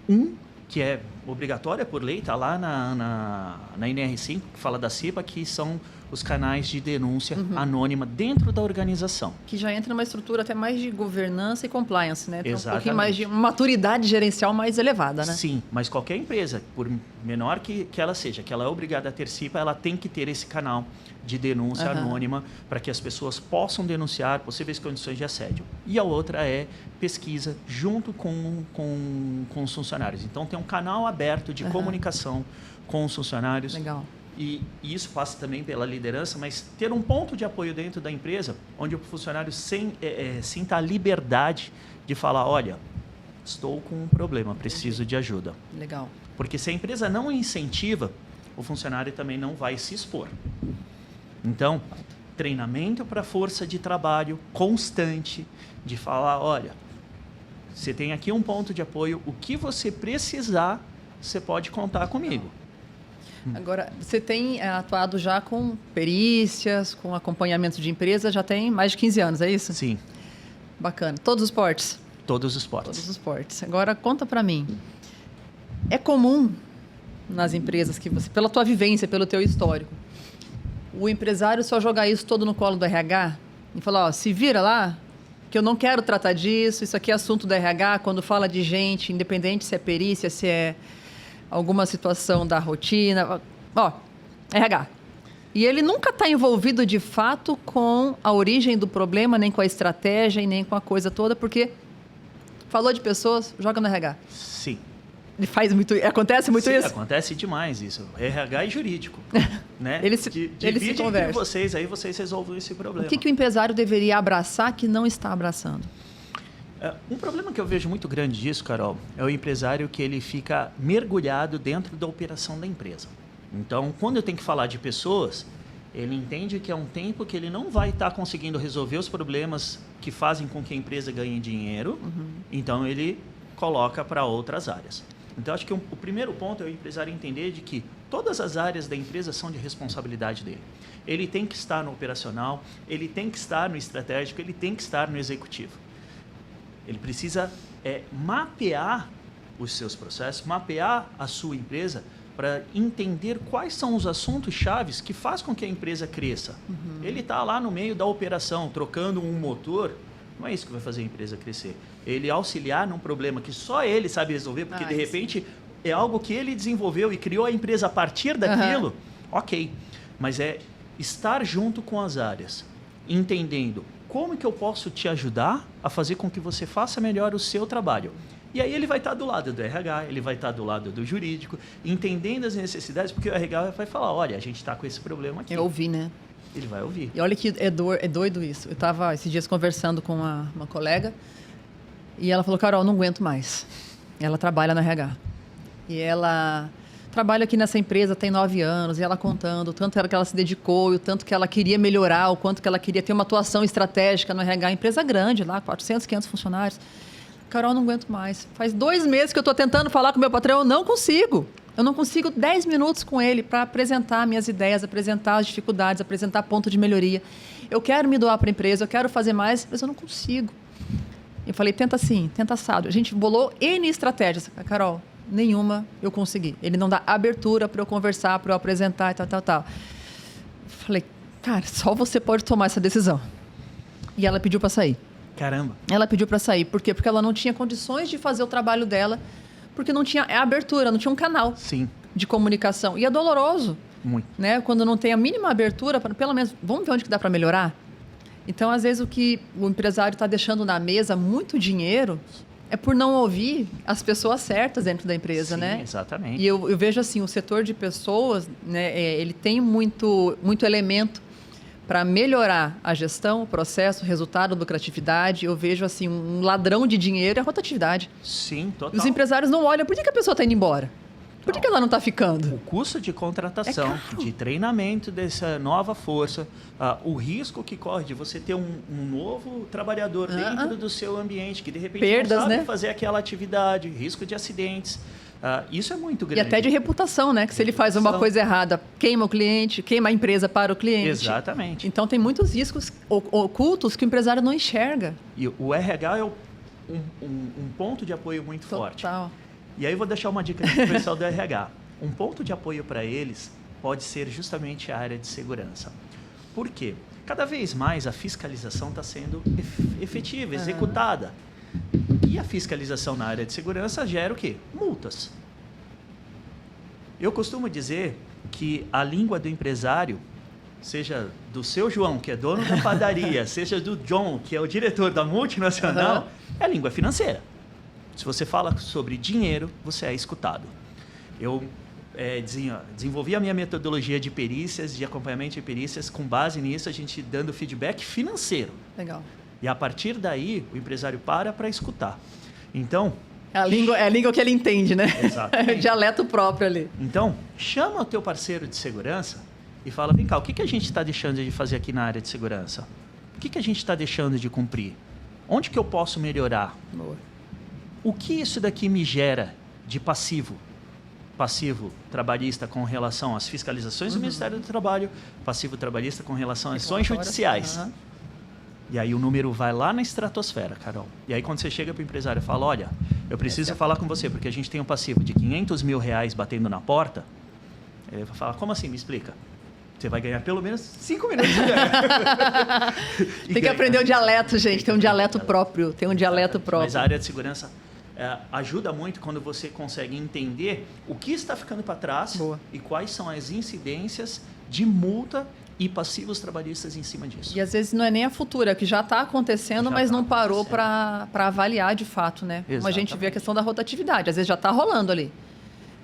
Um que é obrigatória por lei, está lá na NR5, que fala da CIPA, que são os canais de denúncia anônima dentro da organização. Que já entra numa estrutura até mais de governança e compliance, né? Então, Exatamente. Um pouquinho mais de maturidade gerencial mais elevada, né? Sim, mas qualquer empresa, por menor que ela seja, que ela é obrigada a ter CIPA, ela tem que ter esse canal de denúncia anônima para que as pessoas possam denunciar possíveis condições de assédio. E a outra é pesquisa junto com os funcionários. Então, tem um canal aberto de comunicação com os funcionários. Legal. E isso passa também pela liderança, mas ter um ponto de apoio dentro da empresa, onde o funcionário sinta a liberdade de falar, olha, estou com um problema, preciso de ajuda. Legal. Porque se a empresa não incentiva, o funcionário também não vai se expor. Então, treinamento para força de trabalho constante, de falar, olha, você tem aqui um ponto de apoio, o que você precisar, você pode contar comigo. Agora, você tem atuado já com perícias, com acompanhamento de empresa, já tem mais de 15 anos, é isso? Sim. Bacana. Todos os portes? Todos os portes. Todos os portes. Agora, conta para mim. É comum nas empresas que você, pela tua vivência, pelo teu histórico, o empresário só jogar isso todo no colo do RH e falar, ó, se vira lá, que eu não quero tratar disso, isso aqui é assunto do RH, quando fala de gente, independente se é perícia, se é alguma situação da rotina, ó, RH. E ele nunca está envolvido de fato com a origem do problema, nem com a estratégia e nem com a coisa toda, porque falou de pessoas, joga no RH. Sim. Ele faz muito, acontece muito isso? Acontece demais isso. RH e jurídico, né? Eles se conversam. Vocês aí vocês resolvem esse problema. O que o empresário deveria abraçar que não está abraçando? Um problema que eu vejo muito grande disso, Carol, é o empresário que ele fica mergulhado dentro da operação da empresa. Então, quando eu tenho que falar de pessoas, ele entende que é um tempo que ele não vai estar conseguindo resolver os problemas que fazem com que a empresa ganhe dinheiro, então ele coloca para outras áreas. Então, acho que o primeiro ponto é o empresário entender de que todas as áreas da empresa são de responsabilidade dele. Ele tem que estar no operacional, ele tem que estar no estratégico, ele tem que estar no executivo. Ele precisa mapear os seus processos, mapear a sua empresa para entender quais são os assuntos chaves que faz com que a empresa cresça. Ele está lá no meio da operação, trocando um motor, não é isso que vai fazer a empresa crescer. Ele auxiliar num problema que só ele sabe resolver, porque de repente é algo que ele desenvolveu e criou a empresa a partir daquilo, ok. Mas é estar junto com as áreas, entendendo como que eu posso te ajudar a fazer com que você faça melhor o seu trabalho. E aí ele vai estar do lado do RH, ele vai estar do lado do jurídico, entendendo as necessidades, porque o RH vai falar, olha, a gente está com esse problema aqui. Eu ouvi, né? Ele vai ouvir. E olha que é doido isso. Eu estava esses dias conversando com uma colega e ela falou, Carol, não aguento mais. Ela trabalha no RH. E ela trabalha aqui nessa empresa, tem 9 anos, e ela contando o tanto que ela se dedicou, e o tanto que ela queria melhorar, o quanto que ela queria ter uma atuação estratégica no RH. Empresa grande lá, 400, 500 funcionários. Carol, não aguento mais. Faz 2 meses que eu estou tentando falar com o meu patrão, eu não consigo. Eu não consigo 10 minutos com ele para apresentar minhas ideias, apresentar as dificuldades, apresentar ponto de melhoria. Eu quero me doar para a empresa, eu quero fazer mais, mas eu não consigo. Eu falei, tenta assim, tenta assado. A gente bolou N estratégias. Carol, nenhuma eu consegui. Ele não dá abertura para eu conversar, para eu apresentar e tal. Falei, cara, só você pode tomar essa decisão. E ela pediu para sair. Caramba. Ela pediu para sair. Por quê? Porque ela não tinha condições de fazer o trabalho dela, porque não tinha abertura, não tinha um canal de comunicação. E é doloroso. Muito. Né? Quando não tem a mínima abertura, pelo menos, vamos ver onde que dá para melhorar? Então, às vezes, o que o empresário está deixando na mesa, muito dinheiro, é por não ouvir as pessoas certas dentro da empresa, Sim, né? Exatamente. E eu vejo assim, o setor de pessoas, né, ele tem muito elemento para melhorar a gestão, o processo, o resultado, a lucratividade. Eu vejo assim, um ladrão de dinheiro é a rotatividade. Sim, total. Os empresários não olham, por que a pessoa está indo embora? Por que ela não está ficando? O custo de contratação, de treinamento dessa nova força, o risco que corre de você ter um novo trabalhador dentro do seu ambiente, que de repente perdas, não sabe né? fazer aquela atividade, risco de acidentes. Isso é muito grande. E até de reputação, né? Que se ele faz uma coisa errada, queima o cliente, queima a empresa para o cliente. Exatamente. Então, tem muitos riscos ocultos que o empresário não enxerga. E o RH é um ponto de apoio muito forte. Total. E aí eu vou deixar uma dica para o pessoal do RH. Um ponto de apoio para eles pode ser justamente a área de segurança. Por quê? Cada vez mais a fiscalização está sendo efetiva, executada. E a fiscalização na área de segurança gera o quê? Multas. Eu costumo dizer que a língua do empresário, seja do seu João, que é dono da padaria, seja do John, que é o diretor da multinacional, é a língua financeira. Se você fala sobre dinheiro, você é escutado. Eu desenvolvi a minha metodologia de perícias, de acompanhamento de perícias, com base nisso, a gente dando feedback financeiro. Legal. E a partir daí, o empresário para escutar. Então... É a língua que ele entende, né? Exatamente. É o dialeto próprio ali. Então, chama o teu parceiro de segurança e fala, vem cá, o que a gente está deixando de fazer aqui na área de segurança? O que a gente está deixando de cumprir? Onde que eu posso melhorar? Boa. O que isso daqui me gera de passivo? Passivo trabalhista com relação às fiscalizações do Ministério do Trabalho, passivo trabalhista com relação às ações judiciais. E aí o número vai lá na estratosfera, Carol. E aí quando você chega para o empresário e fala, olha, eu preciso falar com você, porque a gente tem um passivo de R$500 mil batendo na porta, ele vai falar, como assim? Me explica. Você vai ganhar pelo menos 5 minutos de ganhar. Tem que aprender o dialeto, gente. Tem um dialeto próprio. Tem um dialeto próprio. Mas a área de segurança ajuda muito quando você consegue entender o que está ficando para trás. Boa. E quais são as incidências de multa e passivos trabalhistas em cima disso. E às vezes não é nem a futura, que já está acontecendo, mas não parou para avaliar de fato, né? Como a gente vê a questão da rotatividade. Às vezes já está rolando ali.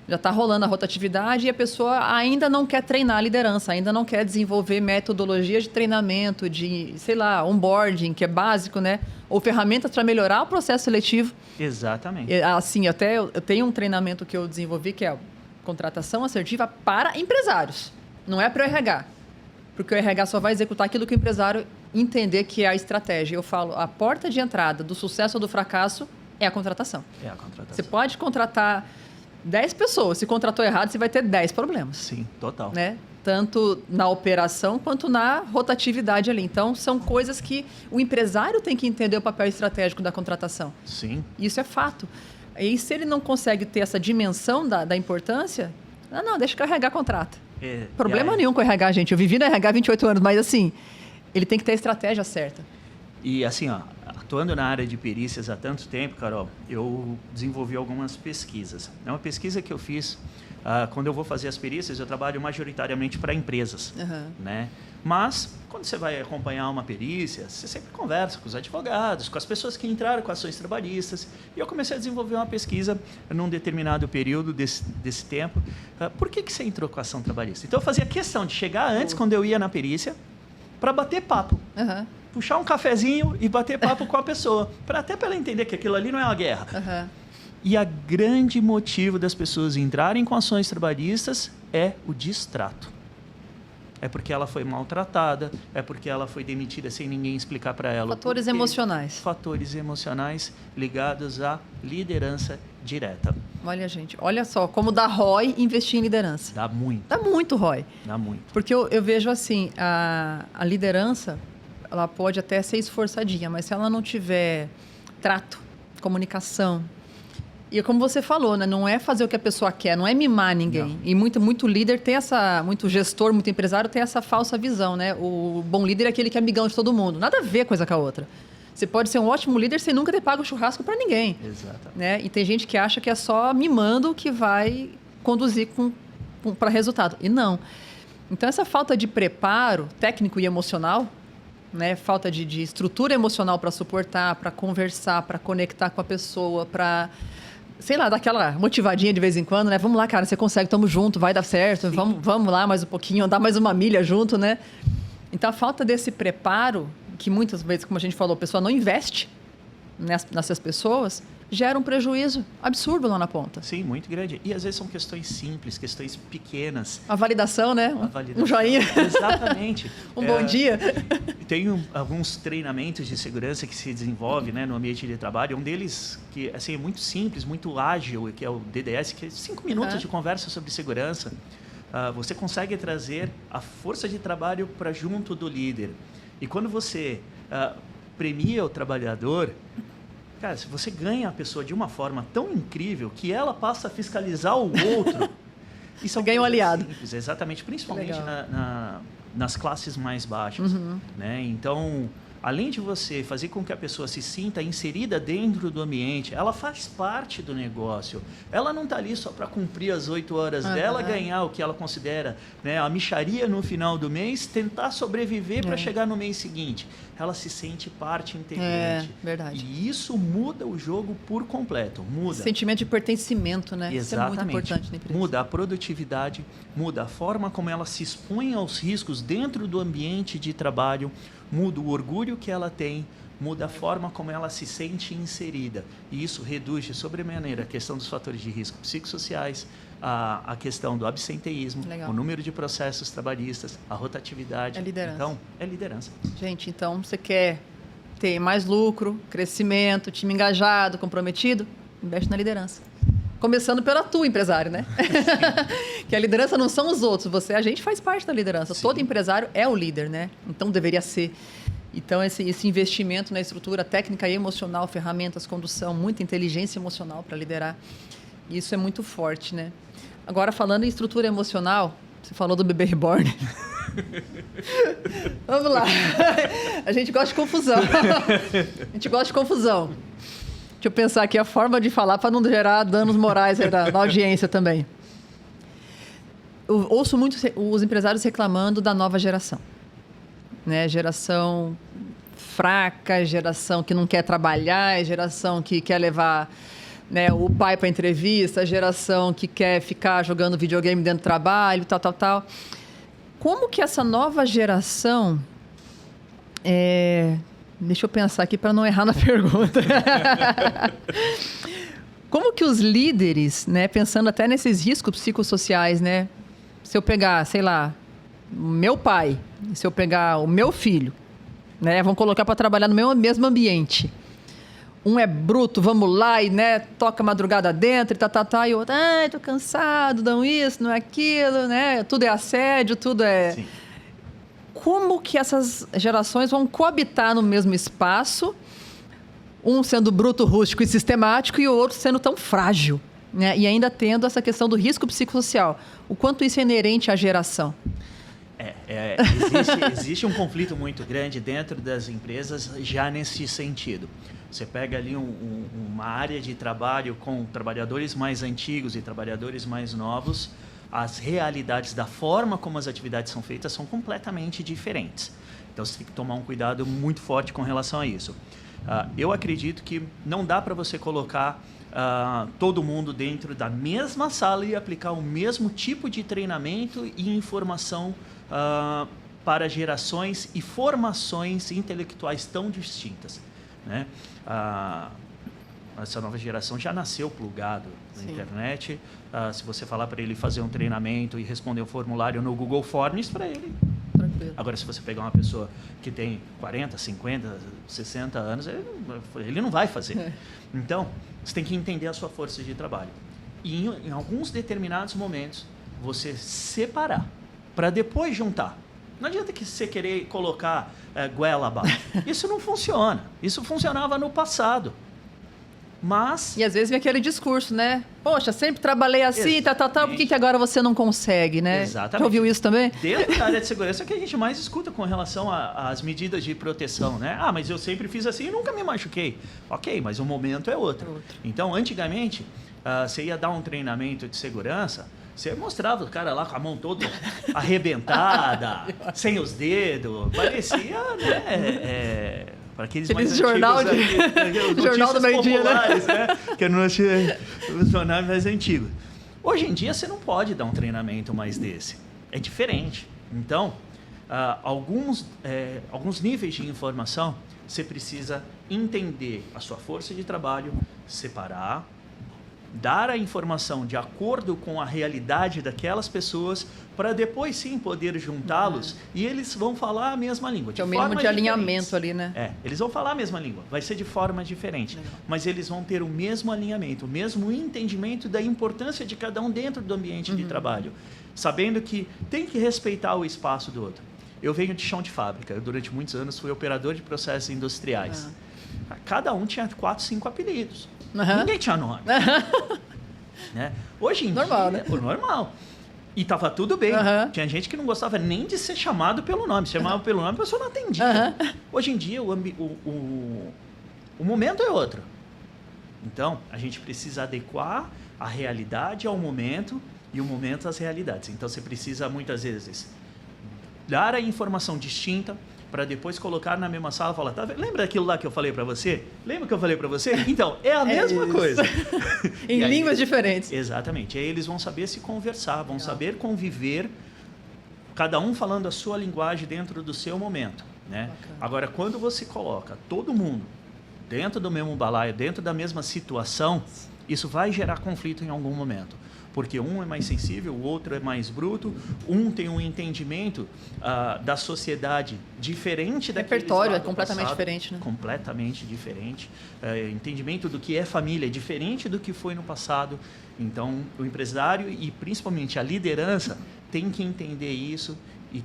Já está rolando a rotatividade e a pessoa ainda não quer treinar a liderança, ainda não quer desenvolver metodologias de treinamento, de, sei lá, onboarding, que é básico, né? Ou ferramentas para melhorar o processo seletivo. Exatamente. Assim, até eu tenho um treinamento que eu desenvolvi, que é contratação assertiva para empresários. Não é para o RH. Porque o RH só vai executar aquilo que o empresário entender que é a estratégia. Eu falo, a porta de entrada do sucesso ou do fracasso é a contratação. É a contratação. Você pode contratar 10 pessoas. Se contratou errado, você vai ter 10 problemas. Sim, total. Né? Tanto na operação quanto na rotatividade ali. Então, são coisas que o empresário tem que entender o papel estratégico da contratação. Sim. Isso é fato. E se ele não consegue ter essa dimensão da importância, não, deixa que o RH contrata. Problema nenhum com o RH, gente. Eu vivi no RH há 28 anos, mas assim, ele tem que ter a estratégia certa. E assim, atuando na área de perícias há tanto tempo, Carol, eu desenvolvi algumas pesquisas. É uma pesquisa que eu fiz, quando eu vou fazer as perícias, eu trabalho majoritariamente para empresas, né? Mas, quando você vai acompanhar uma perícia, você sempre conversa com os advogados, com as pessoas que entraram com ações trabalhistas. E eu comecei a desenvolver uma pesquisa num determinado período desse tempo. Por que você entrou com a ação trabalhista? Então, eu fazia questão de chegar antes, quando eu ia na perícia, para bater papo. Puxar um cafezinho e bater papo com a pessoa. Até para ela entender que aquilo ali não é uma guerra. E a grande motivo das pessoas entrarem com ações trabalhistas é o distrato. É porque ela foi maltratada, é porque ela foi demitida sem ninguém explicar para ela. Fatores emocionais. Fatores emocionais ligados à liderança direta. Olha, gente, olha só, como dá ROI investir em liderança. Dá muito. Dá muito ROI. Dá muito. Porque eu vejo assim, a liderança, ela pode até ser esforçadinha, mas se ela não tiver trato, comunicação, e como você falou, né, não é fazer o que a pessoa quer, não é mimar ninguém. Não. E muito líder tem muito gestor, muito empresário tem essa falsa visão, né? O bom líder é aquele que é amigão de todo mundo. Nada a ver coisa com a outra. Você pode ser um ótimo líder sem nunca ter pago churrasco para ninguém. Exatamente. Né? E tem gente que acha que é só mimando que vai conduzir para resultado. E não. Então, essa falta de preparo técnico e emocional, né? Falta de estrutura emocional para suportar, para conversar, para conectar com a pessoa, para... sei lá, dar aquela motivadinha de vez em quando, né? Vamos lá, cara, você consegue, tamo junto, vai dar certo, vamos lá mais um pouquinho, andar mais uma milha junto, né? Então, a falta desse preparo, que muitas vezes, como a gente falou, a pessoa não investe nessas pessoas, gera um prejuízo absurdo lá na ponta. Sim, muito grande. E às vezes são questões simples, questões pequenas. A validação, né? Validação. Um joinha. Exatamente. Bom dia. Tem alguns treinamentos de segurança que se desenvolve, né, no ambiente de trabalho. Um deles que assim, é muito simples, muito ágil, que é o DDS, que é 5 minutos de conversa sobre segurança. Você consegue trazer a força de trabalho para junto do líder. E quando você premia o trabalhador, Cara, se você ganha a pessoa de uma forma tão incrível que ela passa a fiscalizar o outro, isso ganha um aliado. Simples, exatamente, principalmente nas classes mais baixas. Né? Então, além de você fazer com que a pessoa se sinta inserida dentro do ambiente, ela faz parte do negócio. Ela não está ali só para cumprir as 8 horas dela, ganhar o que ela considera, né, a mixaria no final do mês, tentar sobreviver para chegar no mês seguinte. Ela se sente parte integrante. Verdade. E isso muda o jogo por completo. Muda. Sentimento de pertencimento, né? Exatamente. Isso é muito importante na empresa. Muda a produtividade, muda a forma como ela se expõe aos riscos dentro do ambiente de trabalho, muda o orgulho que ela tem, muda a forma como ela se sente inserida. E isso reduz de sobremaneira a questão dos fatores de risco psicossociais, a questão do absenteísmo, o número de processos trabalhistas, a rotatividade. É liderança. Então, é liderança. Gente, então você quer ter mais lucro, crescimento, time engajado, comprometido? Investe na liderança. Começando pela tua, empresário, né? Que a liderança não são os outros. A gente faz parte da liderança. Sim. Todo empresário é o líder, né? Então, deveria ser. Então, esse investimento na estrutura técnica e emocional, ferramentas, condução, muita inteligência emocional para liderar, isso é muito forte, né? Agora, falando em estrutura emocional, você falou do bebê reborn. Vamos lá. A gente gosta de confusão. Deixa eu pensar aqui a forma de falar para não gerar danos morais na audiência também. Eu ouço muito os empresários reclamando da nova geração. Né? Geração fraca, geração que não quer trabalhar, geração que quer levar, né, o pai para entrevista, geração que quer ficar jogando videogame dentro do trabalho, tal. Como que essa nova geração... Deixa eu pensar aqui para não errar na pergunta. Como que os líderes, né, pensando até nesses riscos psicossociais, né? Se eu pegar, sei lá, o meu pai, se eu pegar o meu filho, né, vão colocar para trabalhar no mesmo ambiente. Um é bruto, vamos lá e, né, toca a madrugada dentro, e o outro, tô cansado, não isso, não aquilo, né? Tudo é assédio, tudo é... Sim. Como que essas gerações vão coabitar no mesmo espaço, um sendo bruto, rústico e sistemático e o outro sendo tão frágil, né? E ainda tendo essa questão do risco psicossocial. O quanto isso é inerente à geração? Existe um conflito muito grande dentro das empresas já nesse sentido. Você pega ali uma área de trabalho com trabalhadores mais antigos e trabalhadores mais novos, as realidades da forma como as atividades são feitas são completamente diferentes. Então, você tem que tomar um cuidado muito forte com relação a isso. Eu acredito que não dá para você colocar todo mundo dentro da mesma sala e aplicar o mesmo tipo de treinamento e informação para gerações e formações intelectuais tão distintas, né? Essa nova geração já nasceu plugado na internet. Se você falar para ele fazer um treinamento e responder um formulário no Google Forms, para ele... Tranquilo. Agora, se você pegar uma pessoa que tem 40, 50, 60 anos, ele não vai fazer. Então, você tem que entender a sua força de trabalho. E em alguns determinados momentos, você separar para depois juntar. Não adianta que você querer colocar goela abaixo. Isso não funciona. Isso funcionava no passado. Mas... E às vezes vem aquele discurso, né? Poxa, sempre trabalhei assim, por que agora você não consegue, né? Exatamente. Já ouviu isso também? Dentro da área de segurança é o que a gente mais escuta com relação às medidas de proteção, né? Mas eu sempre fiz assim e nunca me machuquei. Ok, mas o momento é outro. Então, antigamente, você ia dar um treinamento de segurança, você mostrava o cara lá com a mão toda arrebentada, sem os dedos, parecia, né? Para aqueles mais jornal antigos, jornal do meio-dia, né? Que não tinha os jornais mais antigos. Hoje em dia, você não pode dar um treinamento mais desse. É diferente. Então, alguns níveis de informação, você precisa entender a sua força de trabalho, separar, dar a informação de acordo com a realidade daquelas pessoas, para depois sim poder juntá-los e eles vão falar a mesma língua. Que é o mínimo de alinhamento ali, né? Eles vão falar a mesma língua, vai ser de forma diferente. Mas eles vão ter o mesmo alinhamento, o mesmo entendimento da importância de cada um dentro do ambiente de trabalho, sabendo que tem que respeitar o espaço do outro. Eu venho de chão de fábrica, eu durante muitos anos fui operador de processos industriais. Cada um tinha 4, 5 apelidos. Uhum. Ninguém tinha nome. Né? Hoje em normal, dia, né? Normal. E tava tudo bem. Uhum. Tinha gente que não gostava nem de ser chamado pelo nome. Se chamava pelo nome, a pessoa não atendia. Uhum. Hoje em dia, o momento é outro. Então, a gente precisa adequar a realidade ao momento e o momento às realidades. Então, você precisa, muitas vezes, dar a informação distinta para depois colocar na mesma sala e falar, tá, lembra daquilo lá que eu falei para você? Lembra que eu falei para você? Então, é a mesma coisa. Em línguas diferentes. Exatamente. Aí eles vão saber se conversar, vão saber conviver, cada um falando a sua linguagem dentro do seu momento. Né? Agora, quando você coloca todo mundo dentro do mesmo balaio, dentro da mesma situação, isso vai gerar conflito em algum momento. Porque um é mais sensível, o outro é mais bruto, um tem um entendimento da sociedade diferente daquele. O repertório é completamente diferente, né? Completamente diferente. Entendimento do que é família é diferente do que foi no passado. Então, o empresário e principalmente a liderança tem que entender isso e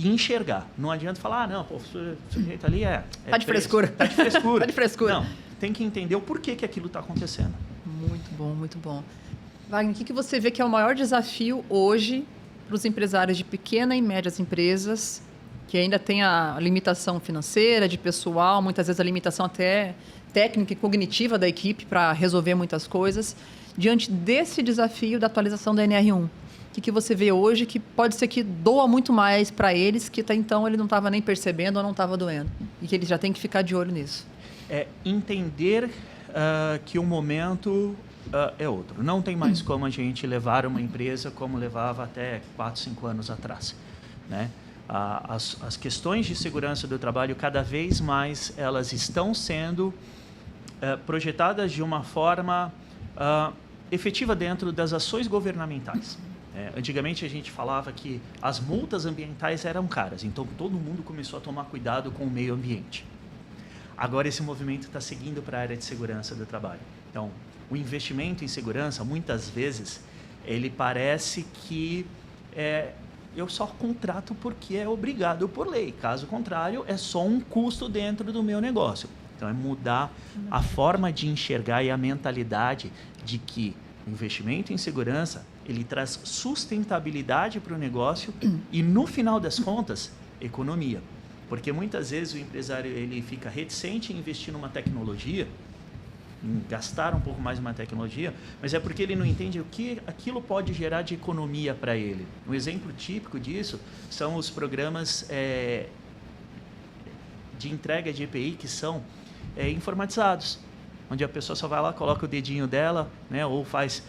enxergar. Não adianta falar, não, pô, o sujeito ali tá de frescura. Tá de frescura. Tá de frescura. Não, tem que entender o porquê que aquilo está acontecendo. Muito bom, muito bom. Wagner, o que você vê que é o maior desafio hoje para os empresários de pequenas e médias empresas, que ainda tem a limitação financeira, de pessoal, muitas vezes a limitação até técnica e cognitiva da equipe para resolver muitas coisas, diante desse desafio da atualização da NR1? O que você vê hoje que pode ser que doa muito mais para eles, que até então ele não estava nem percebendo ou não estava doendo, e que eles já têm que ficar de olho nisso? É entender que o momento é outro. Não tem mais como a gente levar uma empresa como levava até 4, 5 anos atrás. Né? As questões de segurança do trabalho, cada vez mais, elas estão sendo projetadas de uma forma efetiva dentro das ações governamentais. Antigamente a gente falava que as multas ambientais eram caras, então todo mundo começou a tomar cuidado com o meio ambiente. Agora esse movimento está seguindo para a área de segurança do trabalho. Então, o investimento em segurança, muitas vezes, ele parece que eu só contrato porque é obrigado por lei. Caso contrário, é só um custo dentro do meu negócio. Então, é mudar a forma de enxergar e a mentalidade de que o investimento em segurança, ele traz sustentabilidade para o negócio e, no final das contas, economia. Porque muitas vezes o empresário ele fica reticente em investir numa tecnologia, em gastar um pouco mais numa tecnologia, mas é porque ele não entende o que aquilo pode gerar de economia para ele. Um exemplo típico disso são os programas de entrega de EPI que são informatizados, onde a pessoa só vai lá, coloca o dedinho dela, né, ou faz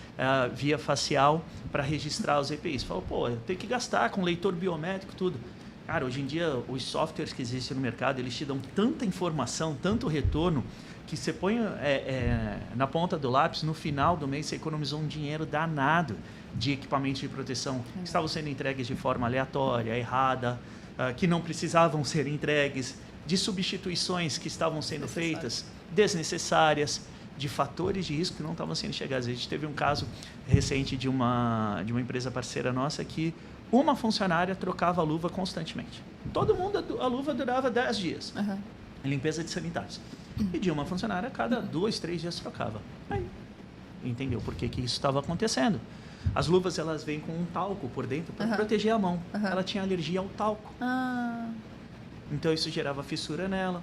via facial para registrar os EPIs. Fala, pô, eu tenho que gastar com leitor biométrico, tudo. Cara, hoje em dia, os softwares que existem no mercado, eles te dão tanta informação, tanto retorno, que você põe na ponta do lápis, no final do mês, você economizou um dinheiro danado de equipamentos de proteção que estavam sendo entregues de forma aleatória, errada, que não precisavam ser entregues, de substituições que estavam sendo feitas, desnecessárias, de fatores de risco que não estavam sendo enxergados. A gente teve um caso recente de uma empresa parceira nossa que uma funcionária trocava a luva constantemente. Todo mundo, a luva durava 10 dias. Uhum. Limpeza de sanitários. E de uma funcionária, cada 2, 3 dias trocava. Aí, entendeu por que isso estava acontecendo? As luvas, elas vêm com um talco por dentro para proteger a mão. Ela tinha alergia ao talco. Então, isso gerava fissura nela.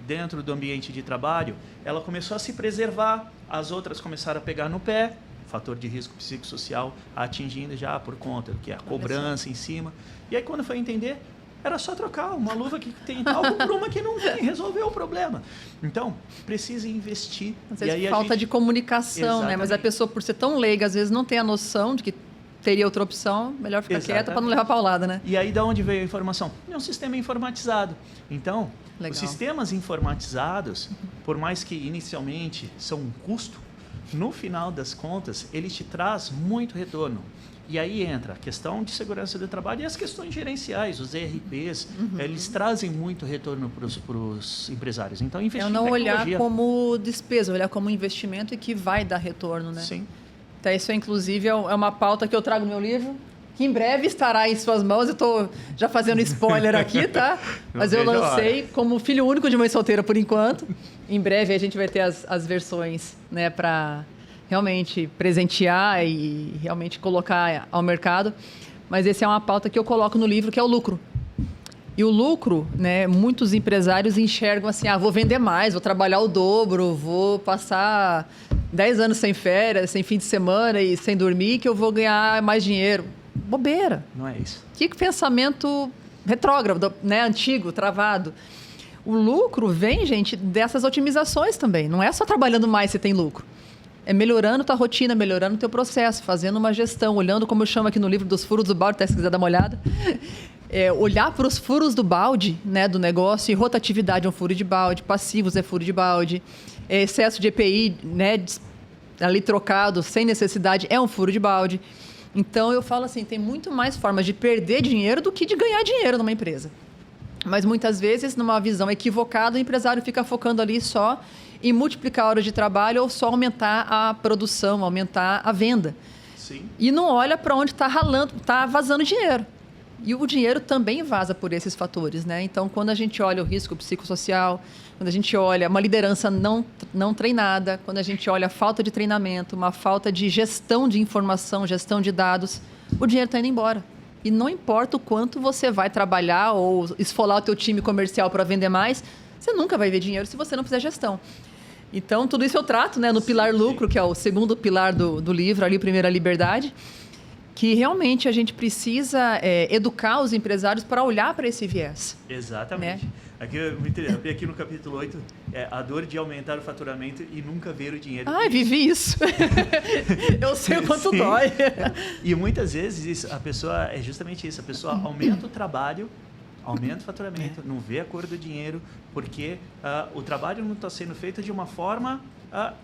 Dentro do ambiente de trabalho, ela começou a se preservar. As outras começaram a pegar no pé. Fator de risco psicossocial atingindo já por conta do que é a cobrança em cima. E aí, quando foi entender, era só trocar uma luva que tem talco por uma que não tem, resolveu o problema. Então, precisa investir. Às vezes falta de comunicação, né? Mas a pessoa, por ser tão leiga, às vezes não tem a noção de que teria outra opção, melhor ficar quieta para não levar paulada, né? E aí, da onde veio a informação? É um sistema informatizado. Então, os sistemas informatizados, por mais que inicialmente são um custo, no final das contas, ele te traz muito retorno. E aí entra a questão de segurança do trabalho e as questões gerenciais, os ERPs, eles trazem muito retorno para os empresários. Então, investir em tecnologia. Olhar como despesa, olhar como investimento e que vai dar retorno, né? Sim. Então, isso, inclusive, é uma pauta que eu trago no meu livro, que em breve estará em suas mãos. Eu estou já fazendo spoiler aqui, tá? Mas eu lancei como filho único de mãe solteira por enquanto. Em breve a gente vai ter as versões, né, para realmente presentear e realmente colocar ao mercado. Mas essa é uma pauta que eu coloco no livro, que é o lucro. E o lucro, né, muitos empresários enxergam assim, vou vender mais, vou trabalhar o dobro, vou passar 10 anos sem férias, sem fim de semana e sem dormir, que eu vou ganhar mais dinheiro. Bobeira. Não é isso. Que pensamento retrógrado, né, antigo, travado. O lucro vem, gente, dessas otimizações também. Não é só trabalhando mais você tem lucro. É melhorando tua rotina, melhorando teu processo, fazendo uma gestão, olhando, como eu chamo aqui no livro, dos furos do balde, até se quiser dar uma olhada. Olhar para os furos do balde, né, do negócio, e rotatividade é um furo de balde, passivos é furo de balde, excesso de EPI, né, ali trocado, sem necessidade, é um furo de balde. Então, eu falo assim, tem muito mais formas de perder dinheiro do que de ganhar dinheiro numa empresa. Mas, muitas vezes, numa visão equivocada, o empresário fica focando ali só em multiplicar horas de trabalho ou só aumentar a produção, aumentar a venda. Sim. E não olha para onde está ralando, está vazando dinheiro. E o dinheiro também vaza por esses fatores, né? Então, quando a gente olha o risco psicossocial, quando a gente olha uma liderança não treinada, quando a gente olha a falta de treinamento, uma falta de gestão de informação, gestão de dados, o dinheiro está indo embora. E não importa o quanto você vai trabalhar ou esfolar o teu time comercial para vender mais, você nunca vai ver dinheiro se você não fizer gestão. Então, tudo isso eu trato, né, no pilar lucro, que é o segundo pilar do livro, ali, Primeira Liberdade, que realmente a gente precisa educar os empresários para olhar para esse viés. Exatamente. Né? Aqui no capítulo 8, a dor de aumentar o faturamento e nunca ver o dinheiro. Vivi isso. Eu sei o quanto dói. E muitas vezes a pessoa, é justamente isso, a pessoa aumenta o trabalho, aumenta o faturamento, não vê a cor do dinheiro, porque o trabalho não está sendo feito de uma forma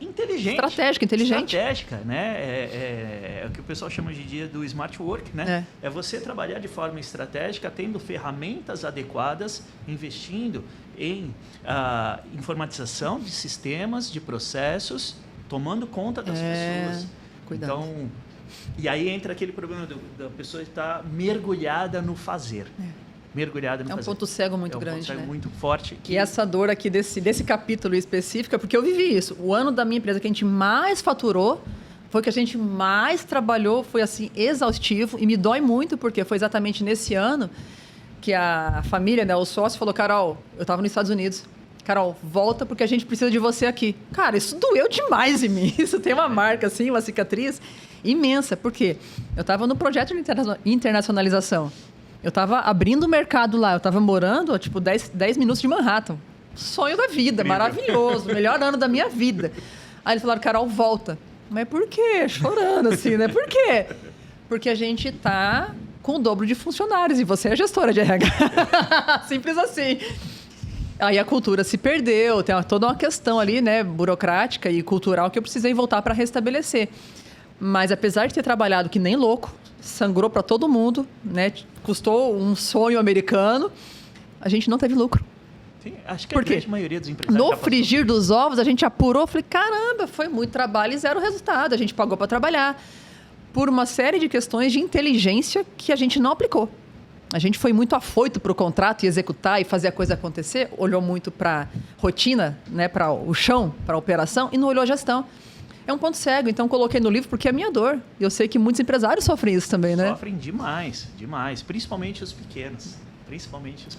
inteligente. Estratégica, né? É o que o pessoal chama hoje em dia do smart work, né? É você trabalhar de forma estratégica, tendo ferramentas adequadas, investindo em informatização de sistemas, de processos, tomando conta das pessoas. Cuidado. Então, e aí entra aquele problema da pessoa estar mergulhada no fazer. Mergulhada no fazer. É um ponto cego muito grande, É um ponto cego né? muito forte. E essa dor aqui desse capítulo específico é porque eu vivi isso. O ano da minha empresa que a gente mais faturou foi que a gente mais trabalhou, foi assim, exaustivo. E me dói muito, porque foi exatamente nesse ano que a família, né, o sócio, falou: Carol, eu estava nos Estados Unidos. Carol, volta porque a gente precisa de você aqui. Cara, isso doeu demais em mim. Isso tem uma marca, assim, uma cicatriz imensa. Por quê? Eu estava no projeto de internacionalização. Eu estava abrindo o mercado lá. Eu estava morando, 10 minutos de Manhattan. Sonho da vida, maravilhoso. Melhor ano da minha vida. Aí eles falaram: Carol, volta. Mas por quê? Chorando assim, né? Por quê? Porque a gente está com o dobro de funcionários e você é gestora de RH. Simples assim. Aí a cultura se perdeu, tem toda uma questão ali, né, burocrática e cultural que eu precisei voltar para restabelecer. Mas apesar de ter trabalhado que nem louco, sangrou para todo mundo, né, custou um sonho americano, a gente não teve lucro. Sim, acho que a grande maioria dos empresários no frigir dos ovos, a gente apurou, falei: caramba, foi muito trabalho e zero resultado. A gente pagou para trabalhar por uma série de questões de inteligência que a gente não aplicou. A gente foi muito afoito para o contrato e executar e fazer a coisa acontecer, olhou muito para a rotina, né, para o chão, para a operação, e não olhou a gestão. É um ponto cego, então coloquei no livro porque é a minha dor. Eu sei que muitos empresários sofrem isso também, né? Sofrem demais, principalmente os pequenos.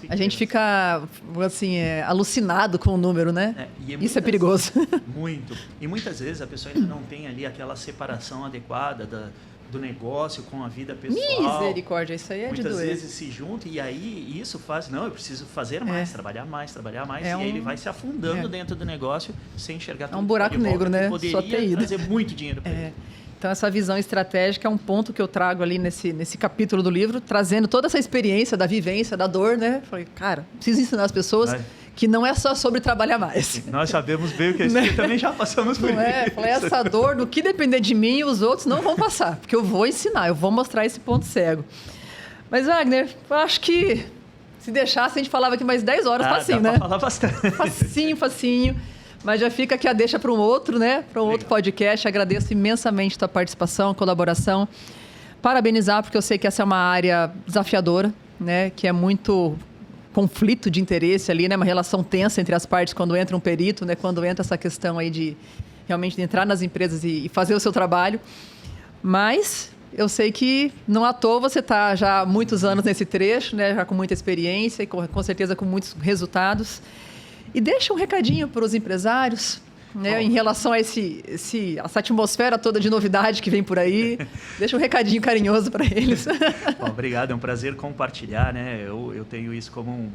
A gente fica, assim, alucinado com o número, né? Isso é perigoso. Muito. E muitas vezes a pessoa ainda não tem ali aquela separação adequada do negócio com a vida pessoal. Misericórdia, isso aí é de doer. Muitas vezes se junta e aí isso faz, não, eu preciso fazer mais, trabalhar mais. E aí ele vai se afundando dentro do negócio sem enxergar tudo. É um buraco negro, né? Só ter ido. Trazer muito dinheiro para ele. Então, essa visão estratégica é um ponto que eu trago ali nesse capítulo do livro, trazendo toda essa experiência da vivência, da dor, né? Falei: cara, preciso ensinar as pessoas que não é só sobre trabalhar mais. Nós sabemos bem o que é isso, porque também já passamos por isso. Falei: essa dor, do que depender de mim, os outros não vão passar, porque eu vou ensinar, eu vou mostrar esse ponto cego. Mas, Wagner, eu acho que se deixasse, a gente falava aqui mais 10 horas, facinho, né? Falar bastante. Facinho. Mas já fica aqui a deixa para um outro, né? Para um outro podcast. Agradeço imensamente a tua participação, colaboração. Parabenizar, porque eu sei que essa é uma área desafiadora, né? Que é muito conflito de interesse ali, né? Uma relação tensa entre as partes quando entra um perito, né? Quando entra essa questão aí de realmente entrar nas empresas e fazer o seu trabalho. Mas eu sei que não à toa você está já há muitos anos nesse trecho, né? Já com muita experiência e com certeza com muitos resultados. E deixa um recadinho para os empresários, né, em relação a essa atmosfera toda de novidade que vem por aí. Deixa um recadinho carinhoso para eles. Bom, obrigado, é um prazer compartilhar, né? Eu tenho isso como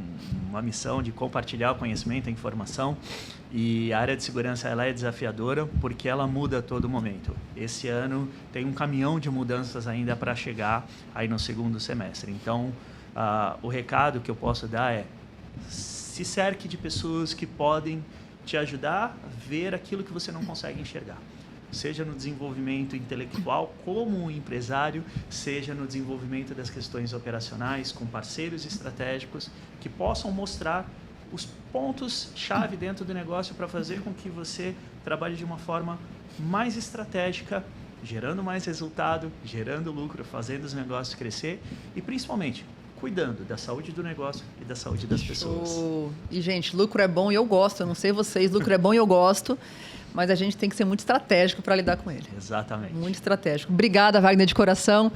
uma missão de compartilhar o conhecimento, a informação. E a área de segurança ela é desafiadora porque ela muda a todo momento. Esse ano tem um caminhão de mudanças ainda para chegar aí no segundo semestre. Então, o recado que eu posso dar é: se cerque de pessoas que podem te ajudar a ver aquilo que você não consegue enxergar. Seja no desenvolvimento intelectual como um empresário, seja no desenvolvimento das questões operacionais com parceiros estratégicos que possam mostrar os pontos-chave dentro do negócio para fazer com que você trabalhe de uma forma mais estratégica, gerando mais resultado, gerando lucro, fazendo os negócios crescer e, principalmente, cuidando da saúde do negócio e da saúde das pessoas. E, gente, lucro é bom e eu gosto. Eu não sei vocês, lucro é bom e eu gosto. Mas a gente tem que ser muito estratégico para lidar com ele. Exatamente. Muito estratégico. Obrigada, Wagner, de coração.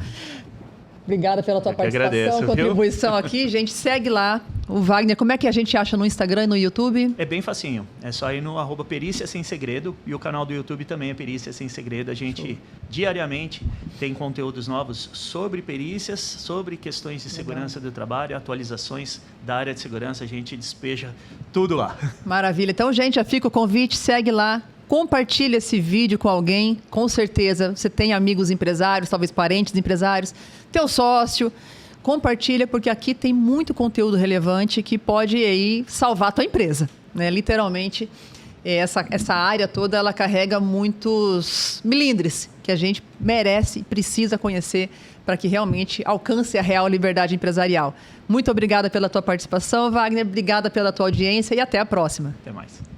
Obrigada pela tua participação, agradeço, contribuição aqui. Gente, segue lá o Wagner. Como é que a gente acha no Instagram e no YouTube? É bem facinho. É só ir no @Perícia Sem Segredo e o canal do YouTube também é Perícia Sem Segredo. A gente diariamente tem conteúdos novos sobre perícias, sobre questões de segurança do trabalho, atualizações da área de segurança. A gente despeja tudo lá. Maravilha. Então, gente, já fica o convite, segue lá. Compartilhe esse vídeo com alguém, com certeza. Você tem amigos empresários, talvez parentes empresários, teu sócio. Compartilha, porque aqui tem muito conteúdo relevante que pode aí salvar a tua empresa, né? Literalmente, essa área toda, ela carrega muitos milindres que a gente merece e precisa conhecer para que realmente alcance a real liberdade empresarial. Muito obrigada pela tua participação, Wagner. Obrigada pela tua audiência e até a próxima. Até mais.